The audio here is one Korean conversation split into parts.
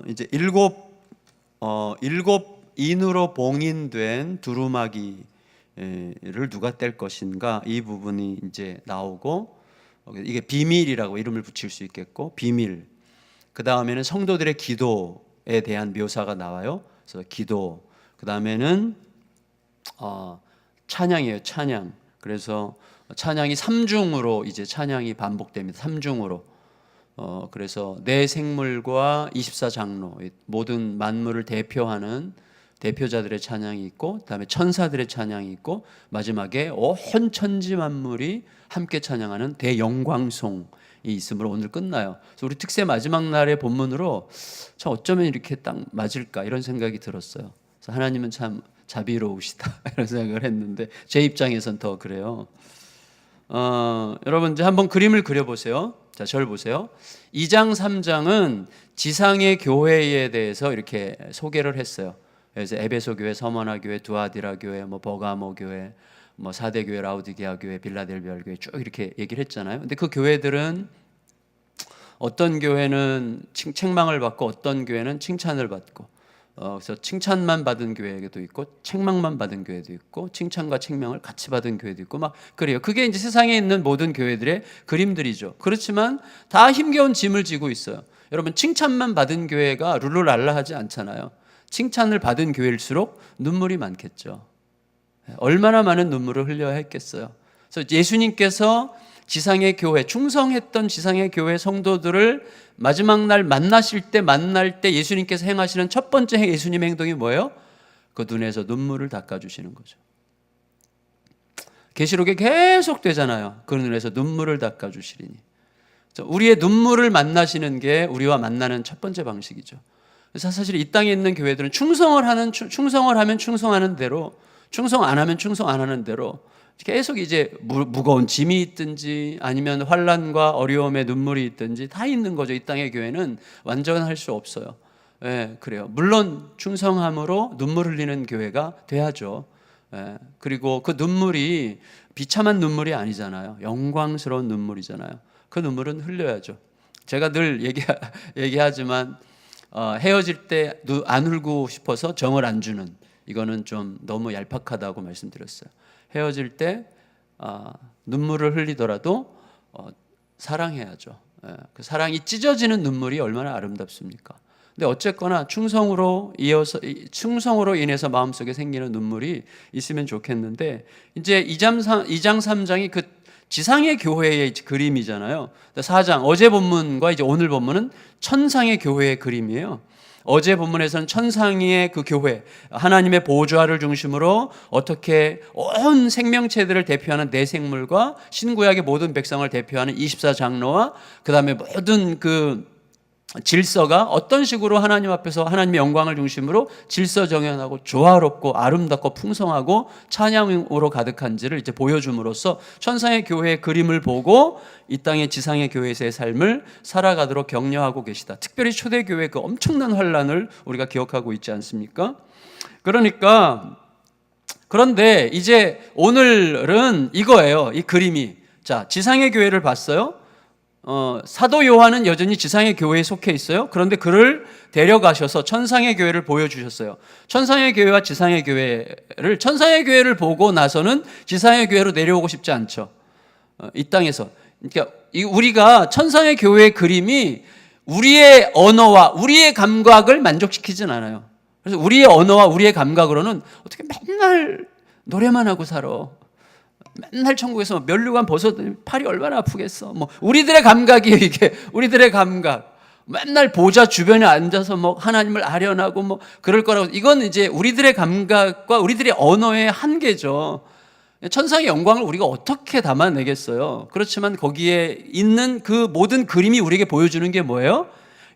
이제 일곱 인으로 봉인된 두루마기를 누가 뗄 것인가, 이 부분이 이제 나오고, 이게 비밀이라고 이름을 붙일 수 있겠고, 비밀. 그 다음에는 성도들의 기도에 대한 묘사가 나와요. 그래서 기도. 그 다음에는 찬양이에요. 찬양. 그래서 찬양이 3중으로 이제 찬양이 반복됩니다. 3중으로. 그래서 내 생물과 24장로, 모든 만물을 대표하는 대표자들의 찬양이 있고, 그다음에 천사들의 찬양이 있고, 마지막에 온 천지 만물이 함께 찬양하는 대영광송이 있으므로 오늘 끝나요. 그래서 우리 특세 마지막 날의 본문으로 참 어쩌면 이렇게 딱 맞을까 이런 생각이 들었어요. 그래서 하나님은 참 자비로우시다 이런 생각을 했는데, 제 입장에선 더 그래요. 여러분 이제 한번 그림을 그려보세요. 자, 저를 보세요. 2장 3장은 지상의 교회에 대해서 이렇게 소개를 했어요. 그래서 에베소 교회, 서머나 교회, 두아디라 교회, 버가모 교회, 사대 교회, 라우디게아 교회, 빌라델비아 교회 쭉 이렇게 얘기를 했잖아요. 근데 그 교회들은 어떤 교회는 책망을 받고 어떤 교회는 칭찬을 받고, 그래서 칭찬만 받은 교회도 있고 책망만 받은 교회도 있고 칭찬과 책망을 같이 받은 교회도 있고 막 그래요. 그게 이제 세상에 있는 모든 교회들의 그림들이죠. 그렇지만 다 힘겨운 짐을 지고 있어요. 여러분, 칭찬만 받은 교회가 룰루랄라하지 않잖아요. 칭찬을 받은 교회일수록 눈물이 많겠죠. 얼마나 많은 눈물을 흘려야 했겠어요. 그래서 예수님께서 지상의 교회, 충성했던 지상의 교회 성도들을 마지막 날 만날 때 예수님께서 행하시는 첫 번째 예수님 행동이 뭐예요? 그 눈에서 눈물을 닦아주시는 거죠. 계시록에 계속 되잖아요. 그 눈에서 눈물을 닦아주시리니. 우리의 눈물을 만나시는 게 우리와 만나는 첫 번째 방식이죠. 그래서 사실 이 땅에 있는 교회들은 충성을 하면 충성하는 대로, 충성 안 하면 충성 안 하는 대로 계속 이제 무거운 짐이 있든지 아니면 환난과 어려움에 눈물이 있든지 다 있는 거죠. 이 땅의 교회는 완전할 수 없어요. 예, 그래요. 물론 충성함으로 눈물 흘리는 교회가 돼야죠. 예, 그리고 그 눈물이 비참한 눈물이 아니잖아요. 영광스러운 눈물이잖아요. 그 눈물은 흘려야죠. 제가 늘 얘기하지만 헤어질 때 안 울고 싶어서 정을 안 주는, 이거는 좀 너무 얄팍하다고 말씀드렸어요. 헤어질 때 눈물을 흘리더라도 사랑해야죠. 그 사랑이 찢어지는 눈물이 얼마나 아름답습니까? 근데 어쨌거나 충성으로 인해서 마음속에 생기는 눈물이 있으면 좋겠는데, 이제 2장 3장이 그 지상의 교회의 그림이잖아요. 4장, 어제 본문과 이제 오늘 본문은 천상의 교회의 그림이에요. 어제 본문에서는 천상의 그 교회, 하나님의 보좌를 중심으로 어떻게 온 생명체들을 대표하는 내생물과 신구약의 모든 백성을 대표하는 24장로와 그 다음에 모든 그 질서가 어떤 식으로 하나님 앞에서 하나님의 영광을 중심으로 질서정연하고 조화롭고 아름답고 풍성하고 찬양으로 가득한지를 이제 보여줌으로써 천상의 교회의 그림을 보고 이 땅의 지상의 교회에서의 삶을 살아가도록 격려하고 계시다. 특별히 초대교회의 그 엄청난 환란을 우리가 기억하고 있지 않습니까? 그런데 이제 오늘은 이거예요. 이 그림이. 자, 지상의 교회를 봤어요. 사도 요한은 여전히 지상의 교회에 속해 있어요. 그런데 그를 데려가셔서 천상의 교회를 보여주셨어요. 천상의 교회와 지상의 교회를, 천상의 교회를 보고 나서는 지상의 교회로 내려오고 싶지 않죠. 이 땅에서. 그러니까 우리가 천상의 교회의 그림이 우리의 언어와 우리의 감각을 만족시키진 않아요. 그래서 우리의 언어와 우리의 감각으로는 어떻게 맨날 노래만 하고 살아. 맨날 천국에서 면류관 벗어도 팔이 얼마나 아프겠어. 우리들의 감각이 이게 우리들의 감각. 맨날 보좌 주변에 앉아서 하나님을 아련하고 그럴 거라고. 이건 이제 우리들의 감각과 우리들의 언어의 한계죠. 천상의 영광을 우리가 어떻게 담아내겠어요? 그렇지만 거기에 있는 그 모든 그림이 우리에게 보여주는 게 뭐예요?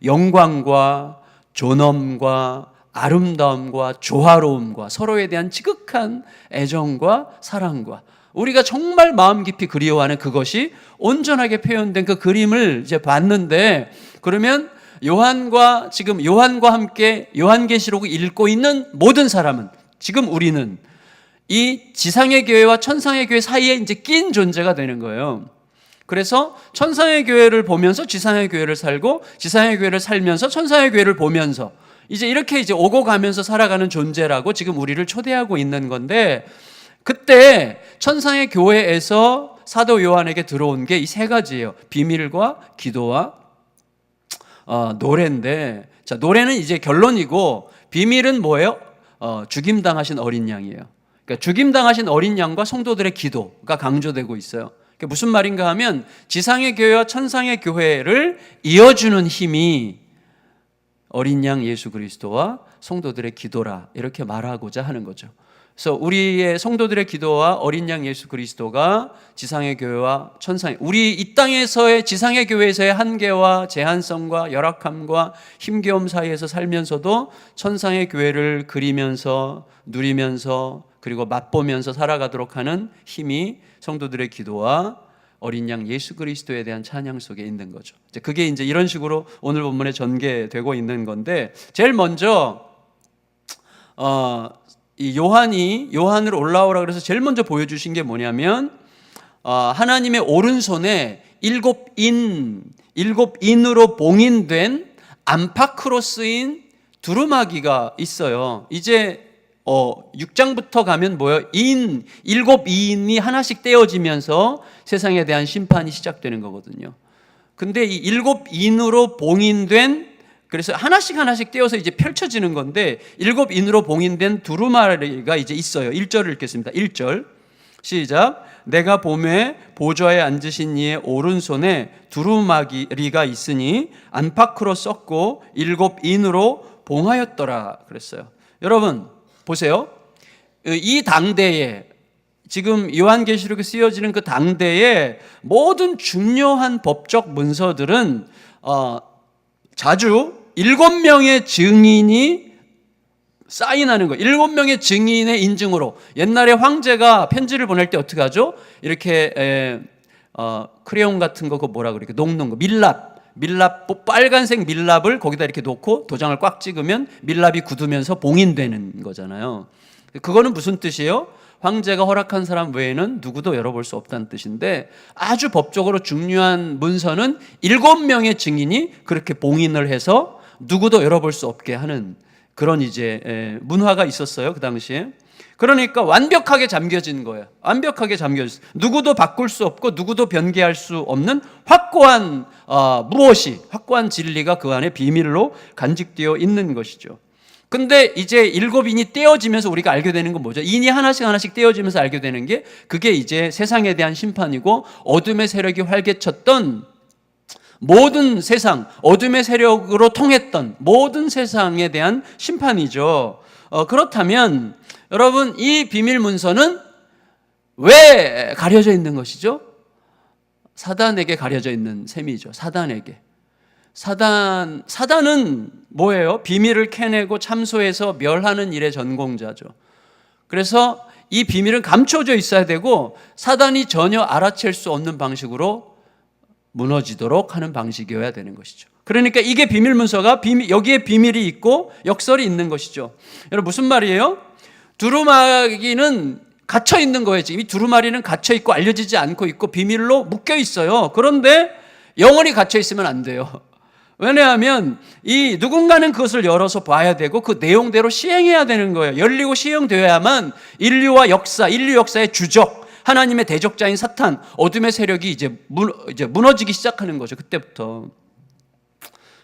영광과 존엄과 아름다움과 조화로움과 서로에 대한 지극한 애정과 사랑과 우리가 정말 마음 깊이 그리워하는 그것이 온전하게 표현된 그 그림을 이제 봤는데, 그러면 요한과 함께 요한계시록을 읽고 있는 모든 사람은, 지금 우리는 이 지상의 교회와 천상의 교회 사이에 이제 낀 존재가 되는 거예요. 그래서 천상의 교회를 보면서 지상의 교회를 살고 지상의 교회를 살면서 천상의 교회를 보면서 이제 이렇게 이제 오고 가면서 살아가는 존재라고 지금 우리를 초대하고 있는 건데, 그때 천상의 교회에서 사도 요한에게 들어온 게 이 세 가지예요. 비밀과 기도와 노래인데, 자, 노래는 이제 결론이고 비밀은 뭐예요? 죽임당하신 어린 양이에요. 그러니까 죽임당하신 어린 양과 성도들의 기도가 강조되고 있어요. 그게 무슨 말인가 하면 지상의 교회와 천상의 교회를 이어주는 힘이 어린 양 예수 그리스도와 성도들의 기도라, 이렇게 말하고자 하는 거죠. 그래서 우리의 성도들의 기도와 어린 양 예수 그리스도가 지상의 교회와 천상의, 우리 이 땅에서의 지상의 교회에서의 한계와 제한성과 열악함과 힘겨움 사이에서 살면서도 천상의 교회를 그리면서 누리면서 그리고 맛보면서 살아가도록 하는 힘이 성도들의 기도와 어린 양 예수 그리스도에 대한 찬양 속에 있는 거죠. 그게 이제 이런 식으로 오늘 본문에 전개되고 있는 건데, 제일 먼저 이 요한을 올라오라 그래서 제일 먼저 보여주신 게 뭐냐면, 하나님의 오른손에 일곱 인으로 봉인된 안팎으로 쓰인 두루마기가 있어요. 이제 6장부터 가면 뭐예요? 일곱 인이 하나씩 떼어지면서 세상에 대한 심판이 시작되는 거거든요. 근데 이 일곱 인으로 봉인된, 그래서 하나씩 떼어서 이제 펼쳐지는 건데, 일곱 인으로 봉인된 두루마리가 이제 있어요. 1절을 읽겠습니다. 1절 시작. 내가 보매 보좌에 앉으신 이의 오른손에 두루마리가 있으니 안팎으로 썩고 일곱 인으로 봉하였더라 그랬어요. 여러분 보세요. 이 당대에, 지금 요한계시록에 쓰여지는 그 당대에 모든 중요한 법적 문서들은 자주 7명의 증인이 사인하는 거예요. 7명의 증인의 인증으로. 옛날에 황제가 편지를 보낼 때 어떻게 하죠? 이렇게 크레용 같은 거, 그거 뭐라 그래? 녹는 거, 밀랍, 빨간색 밀랍을 거기다 이렇게 놓고 도장을 꽉 찍으면 밀랍이 굳으면서 봉인되는 거잖아요. 그거는 무슨 뜻이에요? 황제가 허락한 사람 외에는 누구도 열어볼 수 없다는 뜻인데, 아주 법적으로 중요한 문서는 7명의 증인이 그렇게 봉인을 해서 누구도 열어볼 수 없게 하는 그런 이제 문화가 있었어요, 그 당시에. 그러니까 완벽하게 잠겨진 거예요. 완벽하게 잠겨졌어요. 누구도 바꿀 수 없고 누구도 변개할 수 없는 확고한 확고한 진리가 그 안에 비밀로 간직되어 있는 것이죠. 근데 이제 7인이 떼어지면서 우리가 알게 되는 건 뭐죠? 인이 하나씩 떼어지면서 알게 되는 게, 그게 이제 세상에 대한 심판이고, 어둠의 세력이 활개쳤던 모든 세상, 어둠의 세력으로 통했던 모든 세상에 대한 심판이죠. 그렇다면 여러분, 이 비밀 문서는 왜 가려져 있는 것이죠? 사단에게 가려져 있는 셈이죠. 사단에게. 사단은 뭐예요? 비밀을 캐내고 참소해서 멸하는 일의 전공자죠. 그래서 이 비밀은 감춰져 있어야 되고, 사단이 전혀 알아챌 수 없는 방식으로 무너지도록 하는 방식이어야 되는 것이죠. 그러니까 이게 비밀 문서가 여기에 비밀이 있고 역설이 있는 것이죠. 여러분, 무슨 말이에요? 두루마기는 갇혀 있는 거예요. 지금 이 두루마리는 갇혀 있고 알려지지 않고 있고 비밀로 묶여 있어요. 그런데 영원히 갇혀 있으면 안 돼요. 왜냐하면 누군가는 그것을 열어서 봐야 되고 그 내용대로 시행해야 되는 거예요. 열리고 시행되어야만 인류 역사의 주적, 하나님의 대적자인 사탄, 어둠의 세력이 이제 무너지기 시작하는 거죠. 그때부터.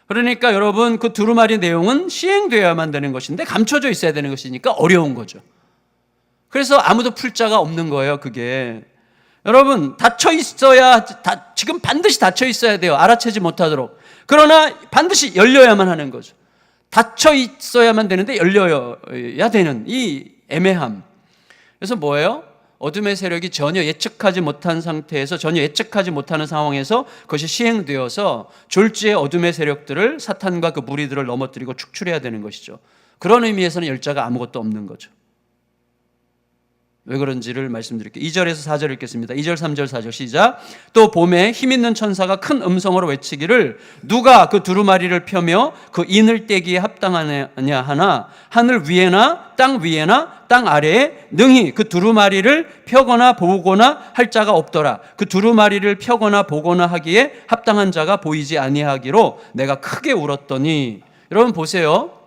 그러니까 여러분, 그 두루마리 내용은 시행되어야만 되는 것인데 감춰져 있어야 되는 것이니까 어려운 거죠. 그래서 아무도 풀 자가 없는 거예요. 그게. 여러분, 지금 반드시 닫혀 있어야 돼요. 알아채지 못하도록. 그러나 반드시 열려야만 하는 거죠. 닫혀 있어야만 되는데 열려야 되는 이 애매함. 그래서 뭐예요? 어둠의 세력이 전혀 예측하지 못한 상태에서, 전혀 예측하지 못하는 상황에서 그것이 시행되어서 졸지의 어둠의 세력들을, 사탄과 그 무리들을 넘어뜨리고 축출해야 되는 것이죠. 그런 의미에서는 열자가 아무것도 없는 거죠. 왜 그런지를 말씀드릴게요. 2절에서 4절 읽겠습니다. 2절, 3절, 4절 시작. 또 봄에 힘있는 천사가 큰 음성으로 외치기를 누가 그 두루마리를 펴며 그 인을 떼기에 합당하냐 하나 하늘 위에나 땅 아래에 능히 그 두루마리를 펴거나 보거나 할 자가 없더라. 그 두루마리를 펴거나 보거나 하기에 합당한 자가 보이지 아니하기로 내가 크게 울었더니. 여러분 보세요.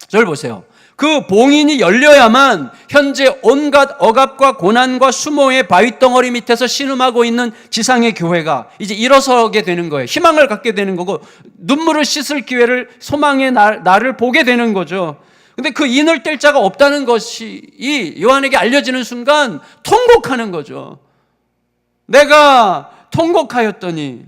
저를 보세요. 그 봉인이 열려야만 현재 온갖 억압과 고난과 수모의 바위덩어리 밑에서 신음하고 있는 지상의 교회가 이제 일어서게 되는 거예요. 희망을 갖게 되는 거고 눈물을 씻을 기회를, 소망의 날을 보게 되는 거죠. 근데 그 인을 뗄 자가 없다는 것이 이 요한에게 알려지는 순간 통곡하는 거죠. 내가 통곡하였더니.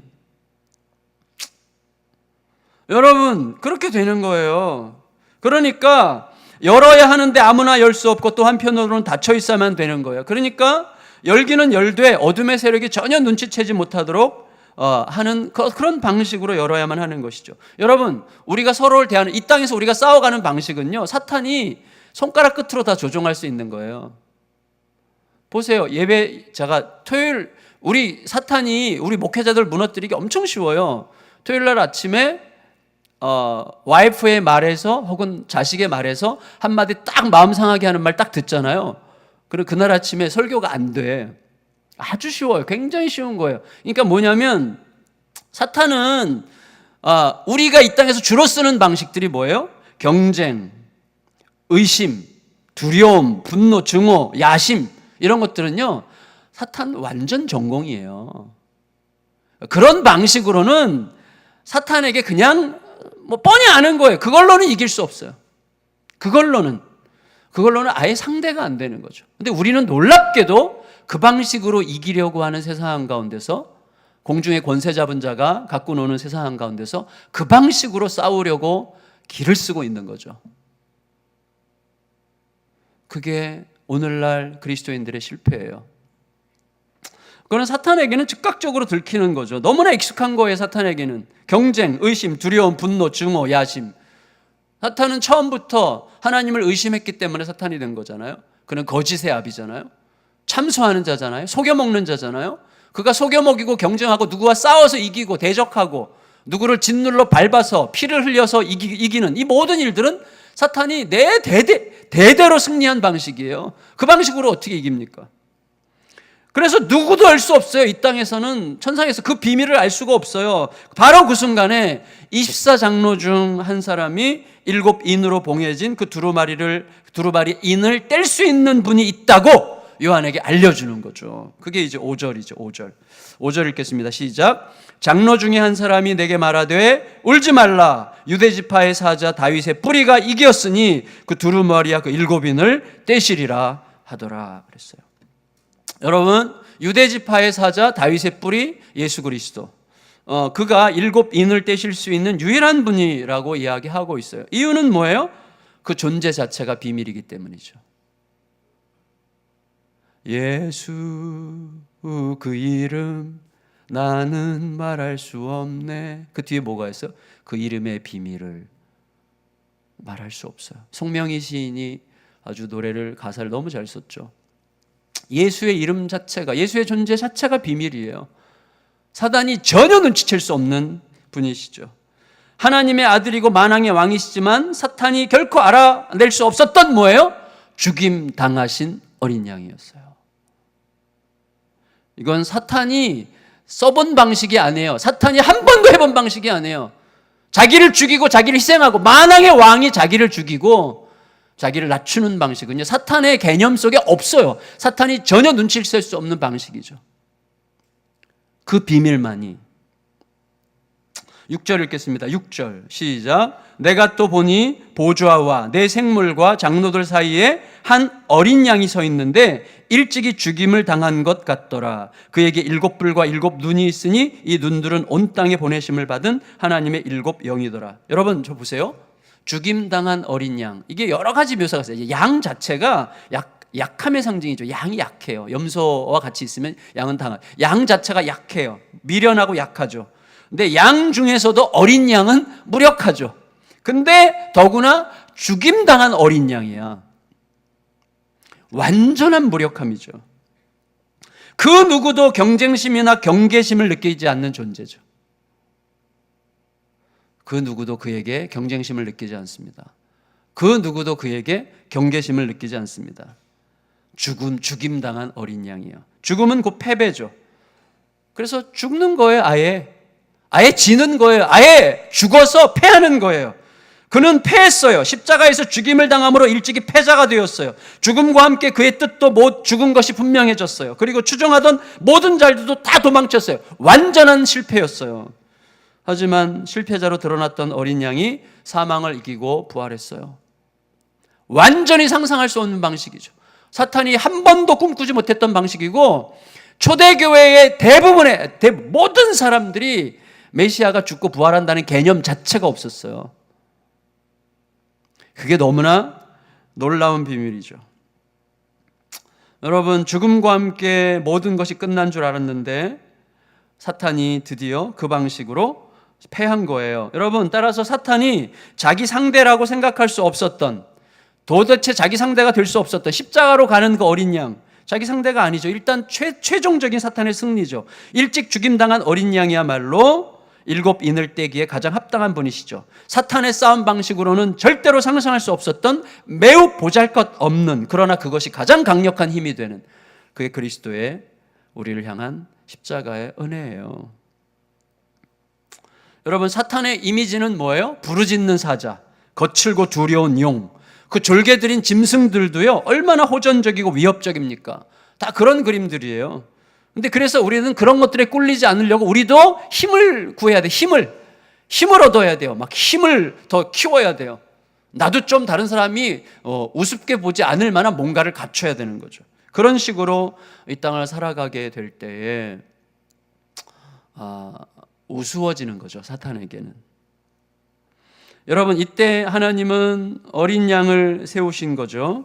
여러분, 그렇게 되는 거예요. 그러니까 열어야 하는데 아무나 열 수 없고 또 한편으로는 닫혀 있어야만 되는 거예요. 그러니까 열기는 열되 어둠의 세력이 전혀 눈치채지 못하도록 하는 그런 방식으로 열어야만 하는 것이죠. 여러분, 우리가 서로를 대하는, 이 땅에서 우리가 싸워가는 방식은요, 사탄이 손가락 끝으로 다 조종할 수 있는 거예요. 보세요. 제가 토요일 사탄이 우리 목회자들 무너뜨리기 엄청 쉬워요. 토요일 날 아침에 와이프의 말에서 혹은 자식의 말에서 한마디 딱 마음 상하게 하는 말 딱 듣잖아요. 그리고 그날 아침에 설교가 안 돼. 아주 쉬워요. 굉장히 쉬운 거예요. 그러니까 뭐냐면 사탄은 우리가 이 땅에서 주로 쓰는 방식들이 뭐예요? 경쟁, 의심, 두려움, 분노, 증오, 야심, 이런 것들은요, 사탄 완전 전공이에요. 그런 방식으로는 사탄에게 그냥 뻔히 아는 거예요. 그걸로는 이길 수 없어요. 그걸로는 아예 상대가 안 되는 거죠. 근데 우리는 놀랍게도 그 방식으로 이기려고 하는 세상 가운데서, 공중의 권세 잡은 자가 갖고 노는 세상 가운데서 그 방식으로 싸우려고 길을 쓰고 있는 거죠. 그게 오늘날 그리스도인들의 실패예요. 그거는 사탄에게는 즉각적으로 들키는 거죠. 너무나 익숙한 거예요. 사탄에게는 경쟁, 의심, 두려움, 분노, 증오, 야심. 사탄은 처음부터 하나님을 의심했기 때문에 사탄이 된 거잖아요. 그는 거짓의 아비잖아요. 참소하는 자잖아요. 속여먹는 자잖아요. 그가 속여먹이고 경쟁하고 누구와 싸워서 이기고 대적하고 누구를 짓눌러 밟아서 피를 흘려서 이기는 이 모든 일들은 사탄이 대대로 승리한 방식이에요. 그 방식으로 어떻게 이깁니까? 그래서 누구도 알 수 없어요. 이 땅에서는, 천상에서 그 비밀을 알 수가 없어요. 바로 그 순간에 24장로 중 한 사람이 7인으로 봉해진 그 두루마리 인을 뗄 수 있는 분이 있다고 요한에게 알려주는 거죠. 그게 이제 5절이죠. 5절 읽겠습니다. 시작. 장로 중에 한 사람이 내게 말하되 울지 말라. 유대지파의 사자 다윗의 뿌리가 이겼으니 그 두루마리와 그 7인을 떼시리라 하더라 그랬어요. 여러분, 유대지파의 사자 다윗의 뿌리 예수 그리스도, 그가 7인을 떼실 수 있는 유일한 분이라고 이야기하고 있어요. 이유는 뭐예요? 그 존재 자체가 비밀이기 때문이죠. 예수 그 이름 나는 말할 수 없네. 그 뒤에 뭐가 있어요? 그 이름의 비밀을 말할 수 없어요. 송명희 시인이 아주 가사를 너무 잘 썼죠. 예수의 이름 자체가, 예수의 존재 자체가 비밀이에요. 사단이 전혀 눈치챌 수 없는 분이시죠. 하나님의 아들이고 만왕의 왕이시지만 사탄이 결코 알아낼 수 없었던 뭐예요? 죽임 당하신 어린 양이었어요. 이건 사탄이 써본 방식이 아니에요. 사탄이 한 번도 해본 방식이 아니에요. 자기를 죽이고 자기를 희생하고, 만왕의 왕이 자기를 죽이고 자기를 낮추는 방식은요, 사탄의 개념 속에 없어요. 사탄이 전혀 눈치를 챌 수 없는 방식이죠. 그 비밀만이. 6절 읽겠습니다. 6절 시작. 내가 또 보니 보좌와 내 생물과 장로들 사이에 한 어린 양이 서 있는데 일찍이 죽임을 당한 것 같더라. 그에게 7뿔과 7눈이 있으니 이 눈들은 온 땅에 보내심을 받은 하나님의 7영이더라. 여러분, 저 보세요. 죽임당한 어린 양, 이게 여러 가지 묘사가 있어요. 양 자체가 약함의 상징이죠. 양이 약해요. 염소와 같이 있으면 양 자체가 약해요. 미련하고 약하죠. 근데 양 중에서도 어린 양은 무력하죠. 근데 더구나 죽임당한 어린 양이야. 완전한 무력함이죠. 그 누구도 경쟁심이나 경계심을 느끼지 않는 존재죠. 그 누구도 그에게 경쟁심을 느끼지 않습니다. 그 누구도 그에게 경계심을 느끼지 않습니다. 죽임당한 어린 양이요. 죽음은 곧 패배죠. 그래서 죽는 거예요. 아예 지는 거예요. 아예 죽어서 패하는 거예요. 그는 패했어요. 십자가에서 죽임을 당함으로 일찍이 패자가 되었어요. 죽음과 함께 그의 뜻도 못 죽은 것이 분명해졌어요. 그리고 추종하던 모든 자들도 다 도망쳤어요. 완전한 실패였어요. 하지만 실패자로 드러났던 어린 양이 사망을 이기고 부활했어요. 완전히 상상할 수 없는 방식이죠. 사탄이 한 번도 꿈꾸지 못했던 방식이고, 초대교회의 대부분의 모든 사람들이 메시아가 죽고 부활한다는 개념 자체가 없었어요. 그게 너무나 놀라운 비밀이죠. 여러분, 죽음과 함께 모든 것이 끝난 줄 알았는데 사탄이 드디어 그 방식으로 패한 거예요. 여러분, 따라서 사탄이 자기 상대라고 생각할 수 없었던, 도대체 자기 상대가 될 수 없었던 십자가로 가는 그 어린 양, 자기 상대가 아니죠. 일단 최종적인 사탄의 승리죠. 일찍 죽임당한 어린 양이야말로 일곱 인을 떼기에 가장 합당한 분이시죠. 사탄의 싸움 방식으로는 절대로 상상할 수 없었던 매우 보잘것없는, 그러나 그것이 가장 강력한 힘이 되는 그게 그리스도의 우리를 향한 십자가의 은혜예요. 여러분, 사탄의 이미지는 뭐예요? 부르짖는 사자, 거칠고 두려운 용, 그 졸개들인 짐승들도요 얼마나 호전적이고 위협적입니까? 다 그런 그림들이에요. 근데 그래서 우리는 그런 것들에 꿀리지 않으려고 우리도 힘을 구해야 돼. 힘을 얻어야 돼요. 막 힘을 더 키워야 돼요. 나도 좀 다른 사람이 우습게 보지 않을 만한 뭔가를 갖춰야 되는 거죠. 그런 식으로 이 땅을 살아가게 될 때에 우스워지는 거죠, 사탄에게는. 여러분, 이때 하나님은 어린 양을 세우신 거죠.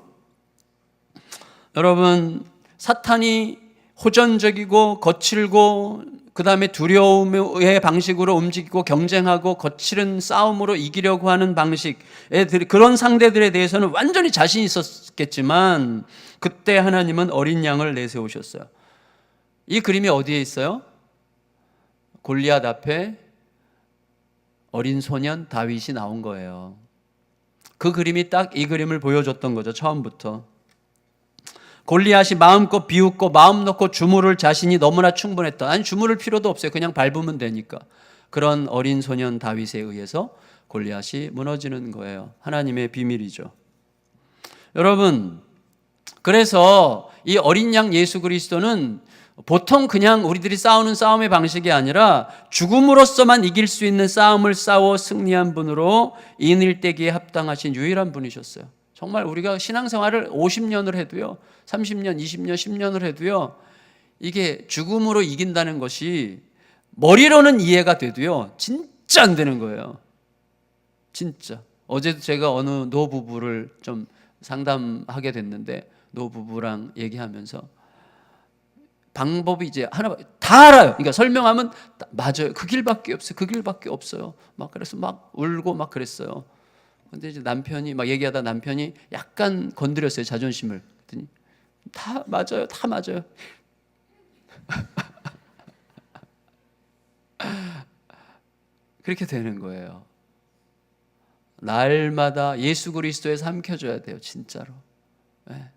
여러분, 사탄이 호전적이고 거칠고 그 다음에 두려움의 방식으로 움직이고 경쟁하고 거칠은 싸움으로 이기려고 하는 방식, 그런 상대들에 대해서는 완전히 자신이 있었겠지만 그때 하나님은 어린 양을 내세우셨어요. 이 그림이 어디에 있어요? 골리앗 앞에 어린 소년 다윗이 나온 거예요. 그 그림이 딱 이 그림을 보여줬던 거죠, 처음부터. 골리앗이 마음껏 비웃고 마음 놓고 주무를 자신이 너무나 충분했던, 아니 주무를 필요도 없어요. 그냥 밟으면 되니까. 그런 어린 소년 다윗에 의해서 골리앗이 무너지는 거예요. 하나님의 비밀이죠. 여러분, 그래서 이 어린 양 예수 그리스도는 보통 그냥 우리들이 싸우는 싸움의 방식이 아니라 죽음으로서만 이길 수 있는 싸움을 싸워 승리한 분으로 인일대기에 합당하신 유일한 분이셨어요. 정말 우리가 신앙생활을 50년을 해도요, 30년, 20년, 10년을 해도요, 이게 죽음으로 이긴다는 것이 머리로는 이해가 돼도요, 진짜 안 되는 거예요. 진짜. 어제도 제가 어느 노부부를 좀 상담하게 됐는데, 노부부랑 얘기하면서 방법이 이제 하나 다 알아요. 그러니까 설명하면 맞아요. 그 길밖에 없어요. 그 길밖에 없어요. 막 그래서 막 울고 막 그랬어요. 근데 이제 남편이 막 얘기하다 남편이 약간 건드렸어요, 자존심을. 그랬더니 다 맞아요. 다 맞아요. 그렇게 되는 거예요. 날마다 예수 그리스도에 삼켜줘야 돼요, 진짜로. 네.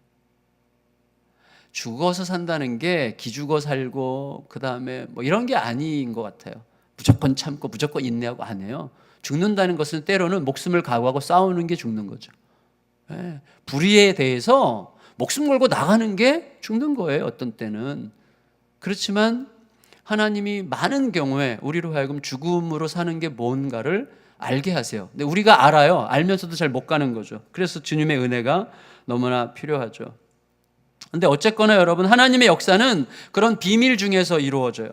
죽어서 산다는 게 기죽어 살고 그 다음에 뭐 이런 게 아닌 것 같아요. 무조건 참고 무조건 인내하고 안 해요. 죽는다는 것은 때로는 목숨을 각오하고 싸우는 게 죽는 거죠. 네. 불의에 대해서 목숨 걸고 나가는 게 죽는 거예요, 어떤 때는. 그렇지만 하나님이 많은 경우에 우리로 하여금 죽음으로 사는 게 뭔가를 알게 하세요. 근데 우리가 알아요. 알면서도 잘 못 가는 거죠. 그래서 주님의 은혜가 너무나 필요하죠. 근데 어쨌거나 여러분, 하나님의 역사는 그런 비밀 중에서 이루어져요.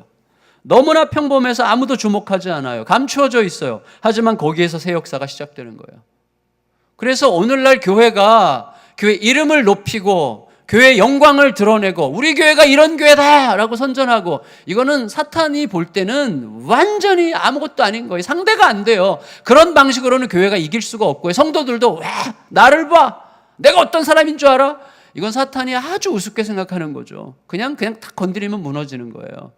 너무나 평범해서 아무도 주목하지 않아요. 감추어져 있어요. 하지만 거기에서 새 역사가 시작되는 거예요. 그래서 오늘날 교회가 교회 이름을 높이고 교회의 영광을 드러내고 우리 교회가 이런 교회다라고 선전하고, 이거는 사탄이 볼 때는 완전히 아무것도 아닌 거예요. 상대가 안 돼요. 그런 방식으로는 교회가 이길 수가 없고요. 성도들도 왜 나를 봐? 내가 어떤 사람인 줄 알아? 이건 사탄이 아주 우습게 생각하는 거죠. 그냥 탁 건드리면 무너지는 거예요.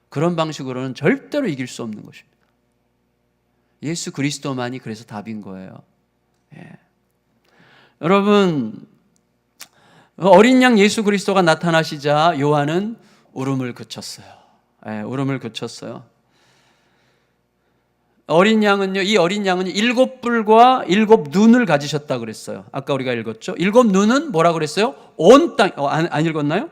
그런 방식으로는 절대로 이길 수 없는 것입니다. 예수 그리스도만이 그래서 답인 거예요. 예. 여러분, 어린 양 예수 그리스도가 나타나시자 요한은 울음을 그쳤어요. 예, 울음을 그쳤어요. 어린 양은요, 이 어린 양은 7뿔과 7눈을 가지셨다 그랬어요. 아까 우리가 읽었죠. 7눈은 뭐라 그랬어요? 온 땅, 안 읽었나요?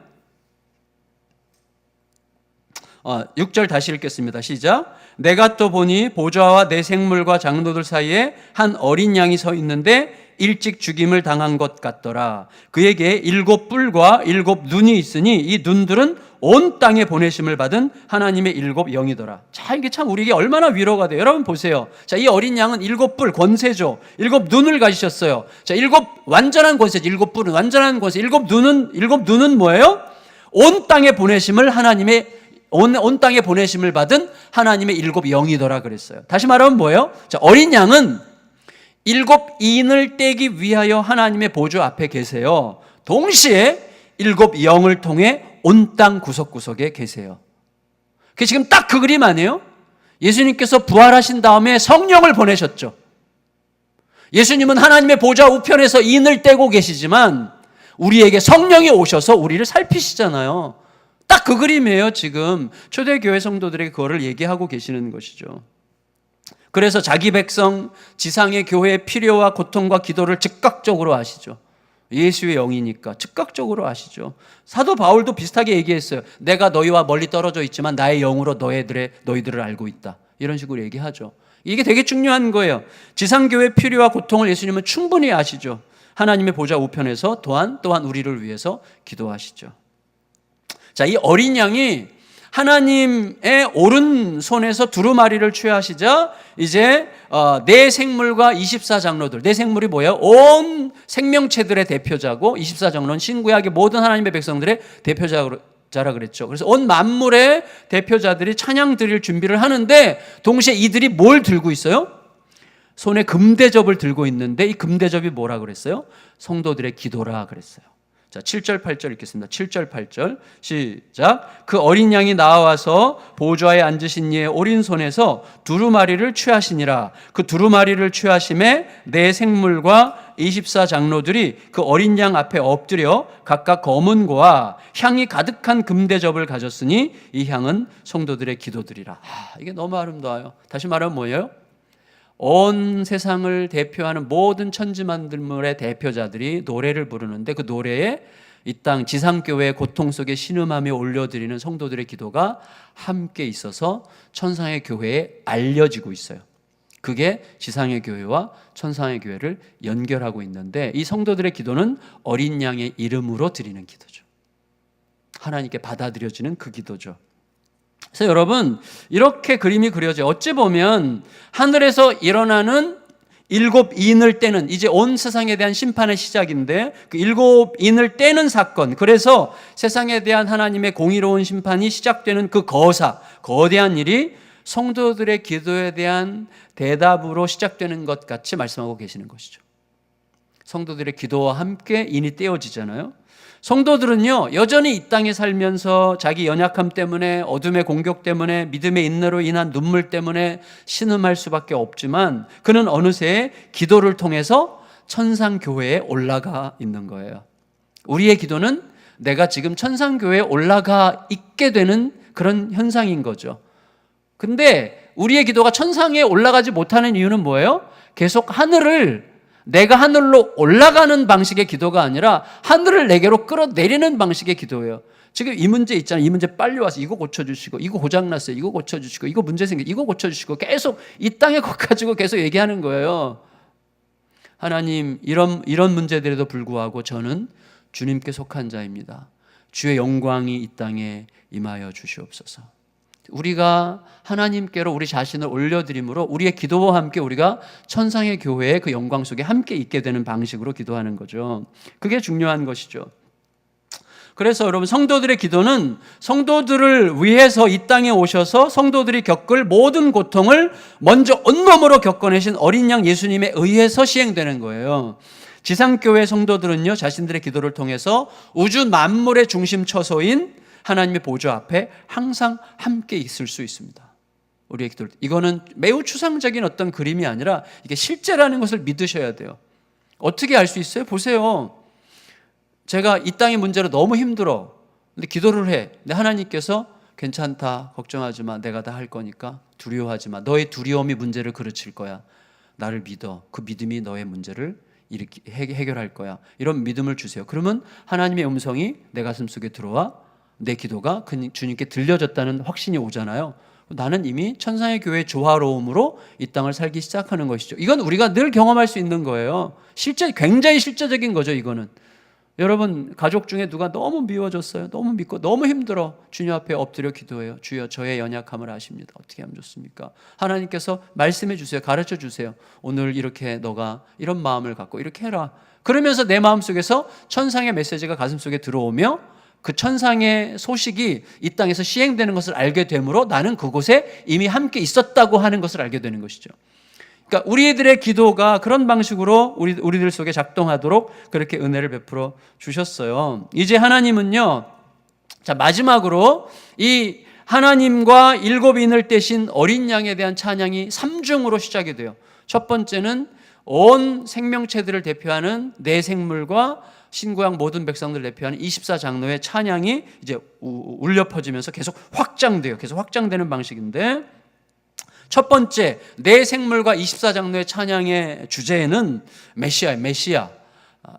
6절 다시 읽겠습니다. 시작. 내가 또 보니 보좌와 내 생물과 장로들 사이에 한 어린 양이 서 있는데 일찍 죽임을 당한 것 같더라. 그에게 7뿔과 7눈이 있으니 이 눈들은 온 땅에 보내심을 받은 하나님의 7 영이더라. 자, 이게 참 우리에게 얼마나 위로가 돼요. 여러분 보세요. 자, 이 어린 양은 7뿔 권세죠. 7눈을 가지셨어요. 자, 완전한 권세, 7뿔은 완전한 권세. 7눈은 뭐예요? 온 땅에 보내심을 온 땅에 보내심을 받은 하나님의 7 영이더라 그랬어요. 다시 말하면 뭐예요? 자, 어린 양은 7 인을 떼기 위하여 하나님의 보좌 앞에 계세요. 동시에 7 영을 통해 온 땅 구석구석에 계세요. 그게 지금 딱 그 그림 아니에요? 예수님께서 부활하신 다음에 성령을 보내셨죠. 예수님은 하나님의 보좌 우편에서 인을 떼고 계시지만 우리에게 성령이 오셔서 우리를 살피시잖아요. 딱 그 그림이에요. 지금 초대교회 성도들에게 그거를 얘기하고 계시는 것이죠. 그래서 자기 백성 지상의 교회의 필요와 고통과 기도를 즉각적으로 아시죠. 예수의 영이니까 즉각적으로 아시죠. 사도 바울도 비슷하게 얘기했어요. 내가 너희와 멀리 떨어져 있지만 나의 영으로 너희들을 알고 있다. 이런 식으로 얘기하죠. 이게 되게 중요한 거예요. 지상교회의 필요와 고통을 예수님은 충분히 아시죠. 하나님의 보좌 우편에서 또한 우리를 위해서 기도하시죠. 자, 이 어린 양이 하나님의 오른손에서 두루마리를 취하시자 이제 네 생물과 24장로들, 네 생물이 뭐예요? 온 생명체들의 대표자고 24장로는 신구약의 모든 하나님의 백성들의 대표자라 그랬죠. 그래서 온 만물의 대표자들이 찬양 드릴 준비를 하는데 동시에 이들이 뭘 들고 있어요? 손에 금대접을 들고 있는데 이 금대접이 뭐라 그랬어요? 성도들의 기도라 그랬어요. 자, 7절 8절 읽겠습니다. 7절 8절 시작. 그 어린 양이 나와서 보좌에 앉으신 이의 오른손에서 두루마리를 취하시니라. 그 두루마리를 취하심에 네 생물과 24장로들이 그 어린 양 앞에 엎드려 각각 검은고와 향이 가득한 금대접을 가졌으니 이 향은 성도들의 기도들이라. 이게 너무 아름다워요. 다시 말하면 뭐예요? 온 세상을 대표하는 모든 천지만물의 대표자들이 노래를 부르는데 그 노래에 이 땅 지상교회의 고통 속에 신음하며 올려드리는 성도들의 기도가 함께 있어서 천상의 교회에 알려지고 있어요. 그게 지상의 교회와 천상의 교회를 연결하고 있는데 이 성도들의 기도는 어린 양의 이름으로 드리는 기도죠. 하나님께 받아들여지는 그 기도죠. 그래서 여러분 이렇게 그림이 그려져요. 어찌 보면 하늘에서 일어나는 7 인을 떼는 이제 온 세상에 대한 심판의 시작인데 그 7 인을 떼는 사건, 그래서 세상에 대한 하나님의 공의로운 심판이 시작되는 그 거대한 일이 성도들의 기도에 대한 대답으로 시작되는 것 같이 말씀하고 계시는 것이죠. 성도들의 기도와 함께 인이 떼어지잖아요. 성도들은요 여전히 이 땅에 살면서 자기 연약함 때문에 어둠의 공격 때문에 믿음의 인내로 인한 눈물 때문에 신음할 수밖에 없지만 그는 어느새 기도를 통해서 천상교회에 올라가 있는 거예요. 우리의 기도는 내가 지금 천상교회에 올라가 있게 되는 그런 현상인 거죠. 근데 우리의 기도가 천상에 올라가지 못하는 이유는 뭐예요? 계속 내가 하늘로 올라가는 방식의 기도가 아니라 하늘을 내게로 끌어내리는 방식의 기도예요. 지금 이 문제 있잖아요. 이 문제 빨리 와서 이거 고쳐주시고, 이거 고장났어요. 이거 고쳐주시고, 이거 문제 생겨, 이거 고쳐주시고, 계속 이 땅에 것 가지고 계속 얘기하는 거예요. 하나님, 이런 문제들에도 불구하고 저는 주님께 속한 자입니다. 주의 영광이 이 땅에 임하여 주시옵소서. 우리가 하나님께로 우리 자신을 올려드림으로 우리의 기도와 함께 우리가 천상의 교회의 그 영광 속에 함께 있게 되는 방식으로 기도하는 거죠. 그게 중요한 것이죠. 그래서 여러분 성도들의 기도는 성도들을 위해서 이 땅에 오셔서 성도들이 겪을 모든 고통을 먼저 온몸으로 겪어내신 어린 양 예수님에 의해서 시행되는 거예요. 지상교회 성도들은요, 자신들의 기도를 통해서 우주 만물의 중심 처소인 하나님의 보좌 앞에 항상 함께 있을 수 있습니다. 우리의 기도를. 이거는 매우 추상적인 어떤 그림이 아니라 이게 실제라는 것을 믿으셔야 돼요. 어떻게 알 수 있어요? 보세요. 제가 이 땅의 문제로 너무 힘들어. 근데 기도를 해. 근데 하나님께서 괜찮다, 걱정하지 마, 내가 다 할 거니까 두려워하지 마. 너의 두려움이 문제를 그르칠 거야. 나를 믿어. 그 믿음이 너의 문제를 해결할 거야. 이런 믿음을 주세요. 그러면 하나님의 음성이 내 가슴 속에 들어와 내 기도가 주님께 들려졌다는 확신이 오잖아요. 나는 이미 천상의 교회의 조화로움으로 이 땅을 살기 시작하는 것이죠. 이건 우리가 늘 경험할 수 있는 거예요. 굉장히 실제적인 거죠. 이거는 여러분, 가족 중에 누가 너무 미워졌어요. 너무 믿고 너무 힘들어. 주님 앞에 엎드려 기도해요. 주여, 저의 연약함을 아십니다. 어떻게 하면 좋습니까? 하나님께서 말씀해 주세요. 가르쳐 주세요. 오늘 이렇게 너가 이런 마음을 갖고 이렇게 해라. 그러면서 내 마음속에서 천상의 메시지가 가슴속에 들어오며 그 천상의 소식이 이 땅에서 시행되는 것을 알게 되므로 나는 그곳에 이미 함께 있었다고 하는 것을 알게 되는 것이죠. 그러니까 우리들의 기도가 그런 방식으로 우리들 속에 작동하도록 그렇게 은혜를 베풀어 주셨어요. 이제 하나님은요, 자, 마지막으로 이 하나님과 일곱 인을 떼신 어린 양에 대한 찬양이 3중으로 시작이 돼요. 첫 번째는 온 생명체들을 대표하는 네 생물과 신구약 모든 백성들을 대표하는 24장로의 찬양이 이제 울려 퍼지면서 계속 확장돼요. 계속 확장되는 방식인데, 첫 번째 네 생물과 24장로의 찬양의 주제는 메시아예요.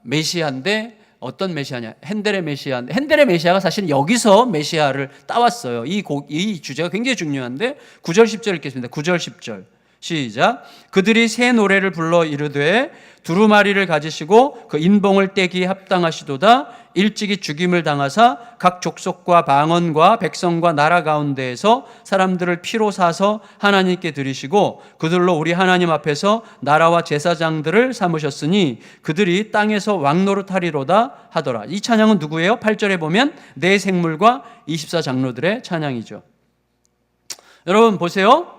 메시아인데 어떤 메시아냐? 핸델의 메시아인데, 핸델의 메시아가 사실 여기서 메시아를 따왔어요. 이 주제가 굉장히 중요한데 9절 10절 읽겠습니다. 9절 10절 시작. 그들이 새 노래를 불러 이르되 두루마리를 가지시고 그 인봉을 떼기에 합당하시도다. 일찍이 죽임을 당하사 각 족속과 방언과 백성과 나라 가운데에서 사람들을 피로 사서 하나님께 드리시고 그들로 우리 하나님 앞에서 나라와 제사장들을 삼으셨으니 그들이 땅에서 왕노릇하리로다 하더라. 이 찬양은 누구예요? 8절에 보면 네 생물과 24장로들의 찬양이죠. 여러분 보세요.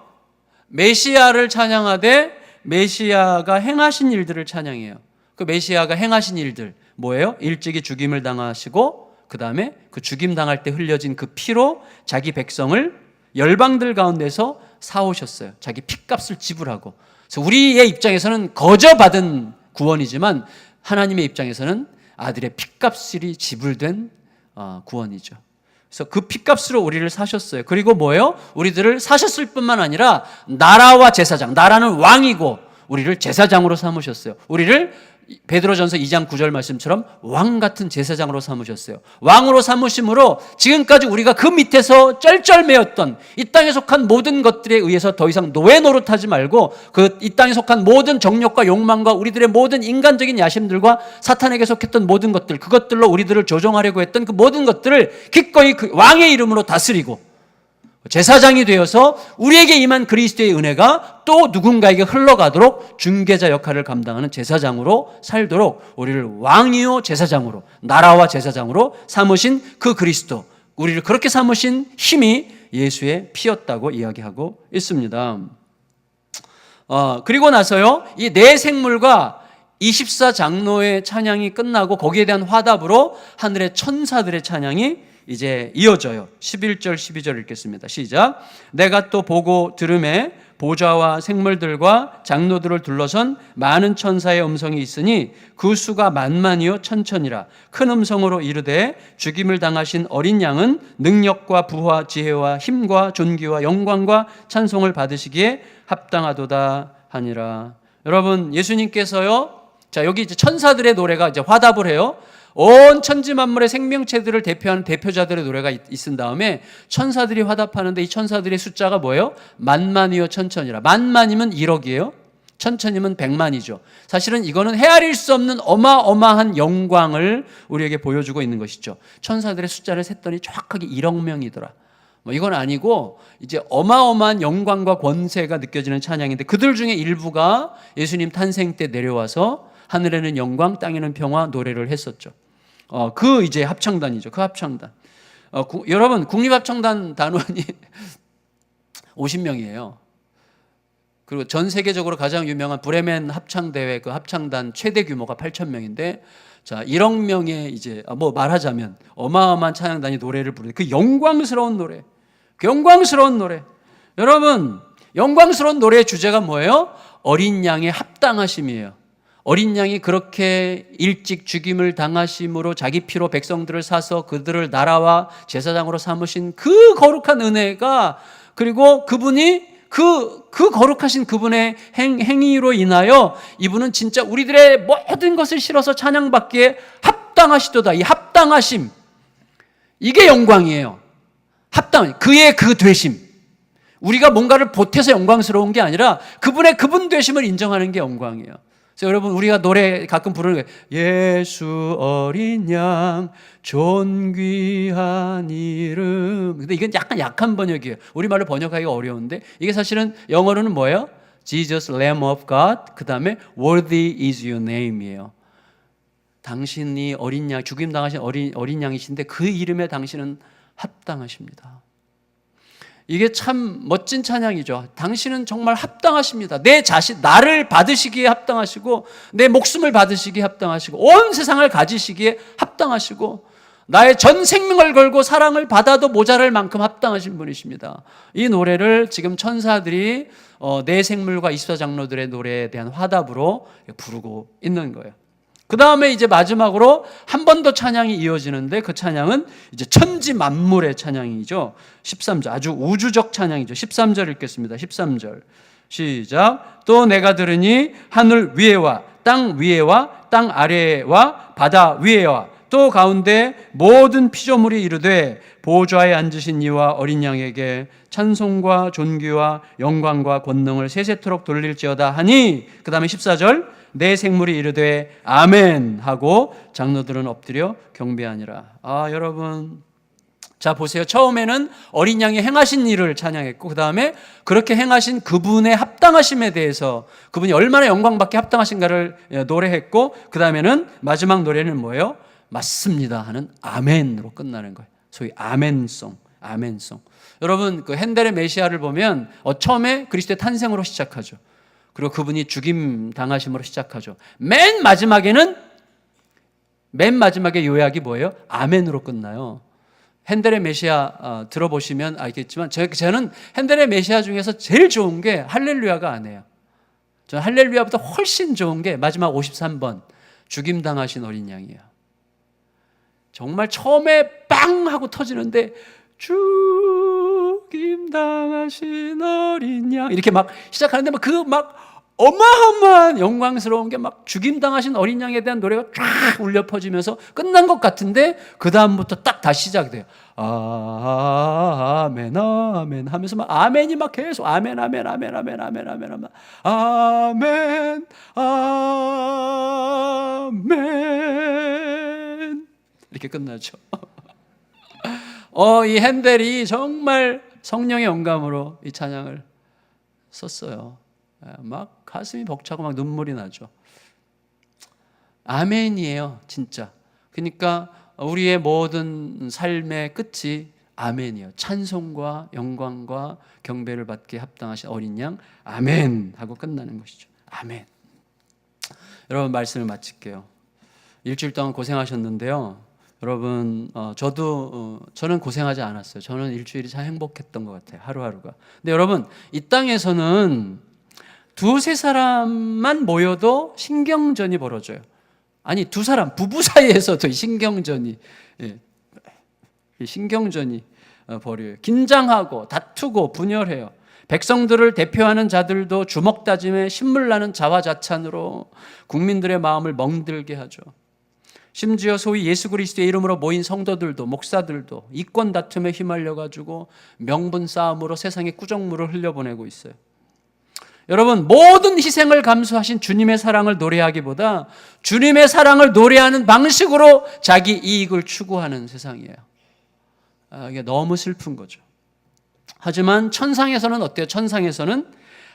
메시아를 찬양하되 메시아가 행하신 일들을 찬양해요. 그 메시아가 행하신 일들 뭐예요? 일찍이 죽임을 당하시고 그 다음에 그 죽임 당할 때 흘려진 그 피로 자기 백성을 열방들 가운데서 사오셨어요. 자기 핏값을 지불하고. 그래서 우리의 입장에서는 거저 받은 구원이지만 하나님의 입장에서는 아들의 핏값이 지불된 구원이죠. 그래서 그 핏값으로 우리를 사셨어요. 그리고 뭐예요? 우리들을 사셨을 뿐만 아니라 나라와 제사장, 나라는 왕이고 우리를 제사장으로 삼으셨어요. 우리를 베드로전서 2장 9절 말씀처럼 왕 같은 제사장으로 삼으셨어요. 왕으로 삼으심으로 지금까지 우리가 그 밑에서 쩔쩔매었던 이 땅에 속한 모든 것들에 의해서 더 이상 노예 노릇하지 말고 이 땅에 속한 모든 정욕과 욕망과 우리들의 모든 인간적인 야심들과 사탄에게 속했던 모든 것들, 그것들로 우리들을 조종하려고 했던 그 모든 것들을 기꺼이 그 왕의 이름으로 다스리고 제사장이 되어서 우리에게 임한 그리스도의 은혜가 또 누군가에게 흘러가도록 중개자 역할을 감당하는 제사장으로 살도록 우리를 왕이요 제사장으로, 나라와 제사장으로 삼으신 그 그리스도, 우리를 그렇게 삼으신 힘이 예수의 피였다고 이야기하고 있습니다. 그리고 나서요, 이 네 생물과 24장로의 찬양이 끝나고 거기에 대한 화답으로 하늘의 천사들의 찬양이 이제 이어져요. 11절 12절 읽겠습니다. 시작. 내가 또 보고 들음에 보좌와 생물들과 장로들을 둘러선 많은 천사의 음성이 있으니 그 수가 만만이요 천천이라. 큰 음성으로 이르되 죽임을 당하신 어린 양은 능력과 부와 지혜와 힘과 존귀와 영광과 찬송을 받으시기에 합당하도다 하니라. 여러분, 예수님께서요, 자, 여기 이제 천사들의 노래가 이제 화답을 해요. 온 천지 만물의 생명체들을 대표하는 대표자들의 노래가 있은 다음에 천사들이 화답하는데 이 천사들의 숫자가 뭐예요? 만만이요 천천이라. 만만이면 1억이에요. 천천이면 100만이죠. 사실은 이거는 헤아릴 수 없는 어마어마한 영광을 우리에게 보여주고 있는 것이죠. 천사들의 숫자를 셌더니 정확하게 1억 명이더라. 이건 아니고 이제 어마어마한 영광과 권세가 느껴지는 찬양인데 그들 중에 일부가 예수님 탄생 때 내려와서 하늘에는 영광, 땅에는 평화 노래를 했었죠. 그 이제 합창단이죠. 그 합창단. 여러분, 국립합창단 단원이 50명이에요. 그리고 전 세계적으로 가장 유명한 브레멘 합창대회 그 합창단 최대 규모가 8,000명인데 자, 1억 명의 이제 뭐 말하자면 어마어마한 찬양단이 노래를 부르는 그 영광스러운 노래. 그 영광스러운 노래. 여러분, 영광스러운 노래의 주제가 뭐예요? 어린 양의 합당하심이에요. 어린 양이 그렇게 일찍 죽임을 당하심으로 자기 피로 백성들을 사서 그들을 나라와 제사장으로 삼으신 그 거룩한 은혜가, 그리고 그분이 그 거룩하신 그분의 행위로 인하여 이분은 진짜 우리들의 모든 것을 실어서 찬양받기에 합당하시도다. 이 합당하심, 이게 영광이에요. 그의 그 되심. 우리가 뭔가를 보태서 영광스러운 게 아니라 그분의 그분 되심을 인정하는 게 영광이에요. 그래서 여러분, 우리가 노래 가끔 부르는 거예요. 예수 어린 양 존귀한 이름. 근데 이건 약간 약한 번역이에요. 우리말로 번역하기가 어려운데 이게 사실은 영어로는 뭐예요? Jesus Lamb of God, 그 다음에 Worthy is your name이에요. 당신이 어린 양, 죽임 당하신 어린 양이신데 그 이름에 당신은 합당하십니다. 이게 참 멋진 찬양이죠. 당신은 정말 합당하십니다. 내 자신, 나를 받으시기에 합당하시고, 내 목숨을 받으시기에 합당하시고, 온 세상을 가지시기에 합당하시고, 나의 전 생명을 걸고 사랑을 받아도 모자랄 만큼 합당하신 분이십니다. 이 노래를 지금 천사들이 내 생물과 24장로들의 노래에 대한 화답으로 부르고 있는 거예요. 그 다음에 이제 마지막으로 한 번 더 찬양이 이어지는데 그 찬양은 이제 천지 만물의 찬양이죠. 13절, 아주 우주적 찬양이죠. 13절 읽겠습니다. 13절 시작. 또 내가 들으니 하늘 위에와 땅 위에와 땅 아래와 바다 위에와 또 가운데 모든 피조물이 이르되 보좌에 앉으신 이와 어린 양에게 찬송과 존귀와 영광과 권능을 세세토록 돌릴지어다 하니, 그 다음에 14절 내 생물이 이르되 아멘 하고 장로들은 엎드려 경배하니라. 여러분, 자 보세요. 처음에는 어린 양이 행하신 일을 찬양했고, 그 다음에 그렇게 행하신 그분의 합당하심에 대해서, 그분이 얼마나 영광받게 합당하신가를 노래했고, 그 다음에는 마지막 노래는 뭐예요? 맞습니다 하는 아멘으로 끝나는 거예요. 소위 아멘송. 여러분, 그 핸델의 메시아를 보면 처음에 그리스도의 탄생으로 시작하죠. 그리고 그분이 죽임 당하심으로 시작하죠. 맨 마지막에 요약이 뭐예요? 아멘으로 끝나요. 핸델의 메시아 들어보시면 알겠지만 저는 핸델의 메시아 중에서 제일 좋은 게 할렐루야가 아니에요. 저는 할렐루야보다 훨씬 좋은 게 마지막 53번 죽임 당하신 어린 양이에요. 정말 처음에 빵 하고 터지는데 죽임 당하신 어린 양 이렇게 막 시작하는데 막 어마어마한 영광스러운 게 막 죽임 당하신 어린 양에 대한 노래가 쫙 울려 퍼지면서 끝난 것 같은데 그 다음부터 딱 다시 시작이 돼요. 아멘 아멘 하면서 막 아멘이 막 계속 아멘 아멘 아멘 아멘 아멘 아멘 아멘 아멘 아멘 이렇게 끝나죠. 이 핸델이 정말 성령의 영감으로 이 찬양을 썼어요. 막 가슴이 벅차고 막 눈물이 나죠. 아멘이에요, 진짜. 그러니까 우리의 모든 삶의 끝이 아멘이에요. 찬송과 영광과 경배를 받게 합당하신 어린 양, 아멘 하고 끝나는 것이죠. 아멘. 여러분, 말씀을 마칠게요. 일주일 동안 고생하셨는데요. 여러분, 저는 고생하지 않았어요. 저는 일주일이 참 행복했던 것 같아요. 하루하루가. 근데 여러분, 이 땅에서는 두세 사람만 모여도 신경전이 벌어져요. 아니, 두 사람, 부부 사이에서도 신경전이 벌여요. 긴장하고 다투고 분열해요. 백성들을 대표하는 자들도 주먹다짐에 신물나는 자화자찬으로 국민들의 마음을 멍들게 하죠. 심지어 소위 예수 그리스도의 이름으로 모인 성도들도, 목사들도 이권 다툼에 휘말려가지고 명분 싸움으로 세상에 꾸정물을 흘려보내고 있어요. 여러분, 모든 희생을 감수하신 주님의 사랑을 노래하기보다 주님의 사랑을 노래하는 방식으로 자기 이익을 추구하는 세상이에요. 이게 너무 슬픈 거죠. 하지만 천상에서는 어때요? 천상에서는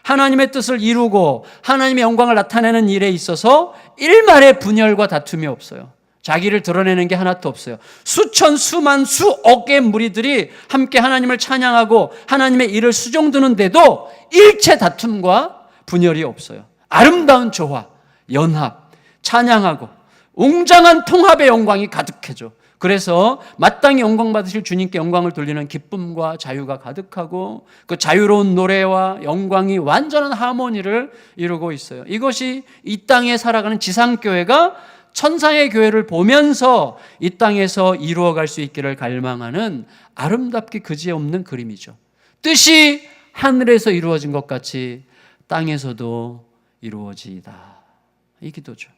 하나님의 뜻을 이루고 하나님의 영광을 나타내는 일에 있어서 일말의 분열과 다툼이 없어요. 자기를 드러내는 게 하나도 없어요. 수천, 수만, 수억 개의 무리들이 함께 하나님을 찬양하고 하나님의 일을 수종드는데도 일체 다툼과 분열이 없어요. 아름다운 조화, 연합, 찬양하고 웅장한 통합의 영광이 가득해져. 그래서 마땅히 영광 받으실 주님께 영광을 돌리는 기쁨과 자유가 가득하고 그 자유로운 노래와 영광이 완전한 하모니를 이루고 있어요. 이것이 이 땅에 살아가는 지상교회가 천상의 교회를 보면서 이 땅에서 이루어갈 수 있기를 갈망하는 아름답기 그지없는 그림이죠. 뜻이 하늘에서 이루어진 것 같이 땅에서도 이루어지이다. 이 기도죠.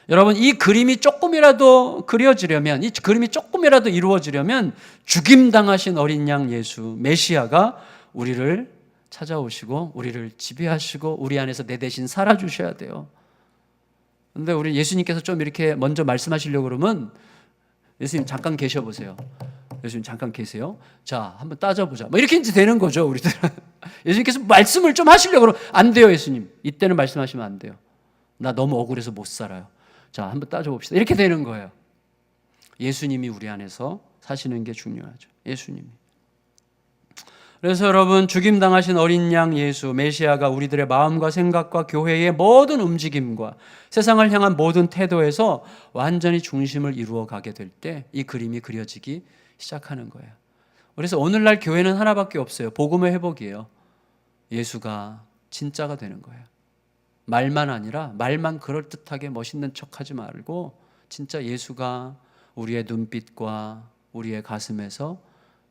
여러분, 이 그림이 조금이라도 그려지려면, 이 그림이 조금이라도 이루어지려면 죽임당하신 어린 양 예수 메시아가 우리를 찾아오시고 우리를 지배하시고 우리 안에서 내 대신 살아주셔야 돼요. 근데 우리 예수님께서 좀 이렇게 먼저 말씀하시려고 그러면 예수님 잠깐 계셔보세요. 예수님 잠깐 계세요. 자, 한번 따져보자. 뭐 이렇게 이제 되는 거죠, 우리들은. 예수님께서 말씀을 좀 하시려고 그러면 안 돼요, 예수님. 이때는 말씀하시면 안 돼요. 나 너무 억울해서 못 살아요. 자, 한번 따져봅시다. 이렇게 되는 거예요. 예수님이 우리 안에서 사시는 게 중요하죠. 예수님이. 그래서 여러분, 죽임당하신 어린 양 예수 메시아가 우리들의 마음과 생각과 교회의 모든 움직임과 세상을 향한 모든 태도에서 완전히 중심을 이루어 가게 될 때 이 그림이 그려지기 시작하는 거예요. 그래서 오늘날 교회는 하나밖에 없어요. 복음의 회복이에요. 예수가 진짜가 되는 거예요. 말만 아니라 말만 그럴듯하게 멋있는 척하지 말고 진짜 예수가 우리의 눈빛과 우리의 가슴에서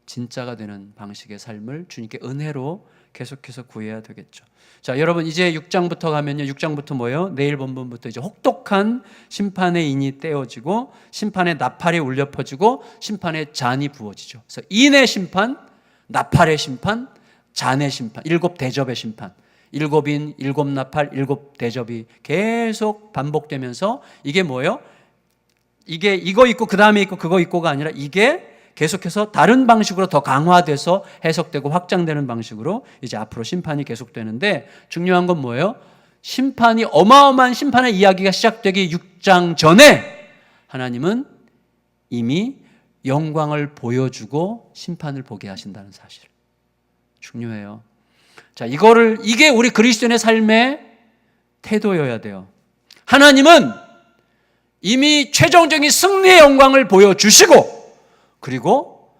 진짜가 되는 방식의 삶을 주님께 은혜로 계속해서 구해야 되겠죠. 자, 여러분 이제 6장부터 가면요. 6장부터 뭐예요? 내일 본문부터 이제 혹독한 심판의 인이 떼어지고 심판의 나팔이 울려 퍼지고 심판의 잔이 부어지죠. 그래서 인의 심판, 나팔의 심판, 잔의 심판, 7대접의 심판. 7인, 7나팔, 7대접이 계속 반복되면서 이게 뭐예요? 이게 이거 있고 그 다음에 있고 그거 있고가 아니라 이게 계속해서 다른 방식으로 더 강화돼서 해석되고 확장되는 방식으로 이제 앞으로 심판이 계속되는데 중요한 건 뭐예요? 심판이 어마어마한 심판의 이야기가 시작되기 6장 전에 하나님은 이미 영광을 보여주고 심판을 보게 하신다는 사실. 중요해요. 자, 이게 우리 그리스도인의 삶의 태도여야 돼요. 하나님은 이미 최종적인 승리의 영광을 보여주시고 그리고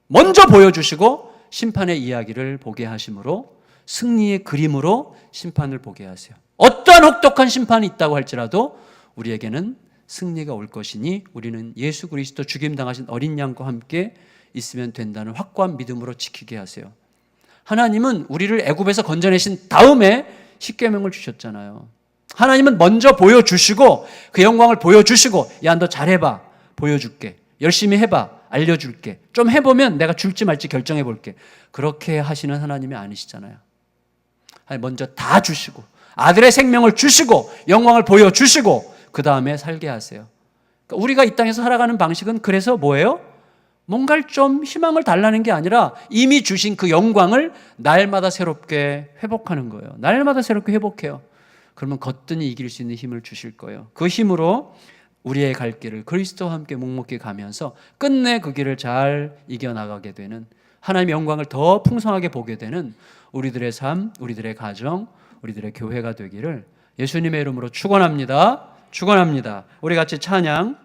먼저 보여주시고 심판의 이야기를 보게 하심으로 승리의 그림으로 심판을 보게 하세요. 어떠한 혹독한 심판이 있다고 할지라도 우리에게는 승리가 올 것이니 우리는 예수 그리스도 죽임당하신 어린 양과 함께 있으면 된다는 확고한 믿음으로 지키게 하세요. 하나님은 우리를 애굽에서 건져내신 다음에 십계명을 주셨잖아요. 하나님은 먼저 보여주시고 그 영광을 보여주시고 야, 너 잘해봐. 보여줄게. 열심히 해봐. 알려줄게. 좀 해보면 내가 줄지 말지 결정해볼게. 그렇게 하시는 하나님이 아니시잖아요. 먼저 다 주시고 아들의 생명을 주시고 영광을 보여주시고 그 다음에 살게 하세요. 그러니까 우리가 이 땅에서 살아가는 방식은 그래서 뭐예요? 뭔가를 좀 희망을 달라는 게 아니라 이미 주신 그 영광을 날마다 새롭게 회복하는 거예요. 날마다 새롭게 회복해요. 그러면 거뜬히 이길 수 있는 힘을 주실 거예요. 그 힘으로 우리의 갈 길을 그리스도와 함께 묵묵히 가면서 끝내 그 길을 잘 이겨나가게 되는 하나님의 영광을 더 풍성하게 보게 되는 우리들의 삶, 우리들의 가정, 우리들의 교회가 되기를 예수님의 이름으로 축원합니다. 축원합니다. 우리 같이 찬양